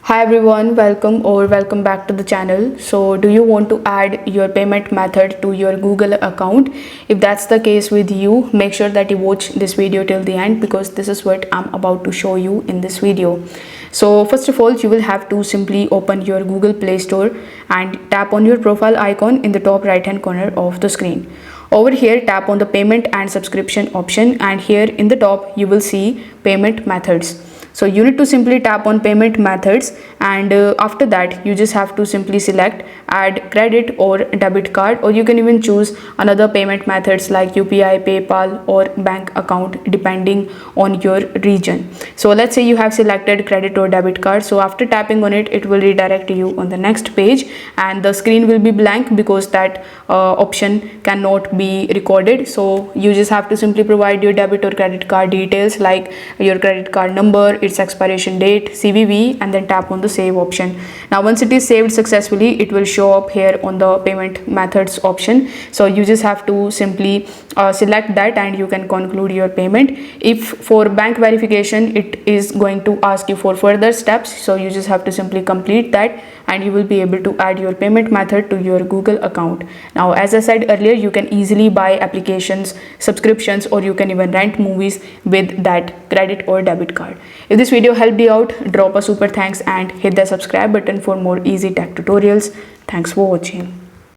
Hi everyone, welcome back to the channel. So do you want to add your payment method to your Google account? If that's the case with you, make sure that you watch this video till the end because this is what I'm about to show you in this video. So first of all, you will have to simply open your Google Play Store and tap on your profile icon in the top right hand corner of the screen. Over here, tap on the payment and subscription option, and here in the top you will see payment methods. So you need to simply tap on payment methods, and after that you just have to simply select add credit or debit card, or you can even choose another payment methods like UPI, PayPal or bank account depending on your region. So let's say you have selected credit or debit card. So after tapping on it, it will redirect you on the next page and the screen will be blank because that option cannot be recorded. So you just have to simply provide your debit or credit card details like your credit card number, its expiration date, CVV, and then tap on the save option. Now once it is saved successfully, it will show up here on the payment methods option. So you just have to simply select that and you can conclude your payment. If for bank verification it is going to ask you for further steps, so you just have to simply complete that and you will be able to add your payment method to your Google account. Now as I said earlier, you can easily buy applications, subscriptions, or you can even rent movies with that credit or debit card. If this video helped you out, drop a super thanks and hit the subscribe button for more easy tech tutorials. Thanks for watching.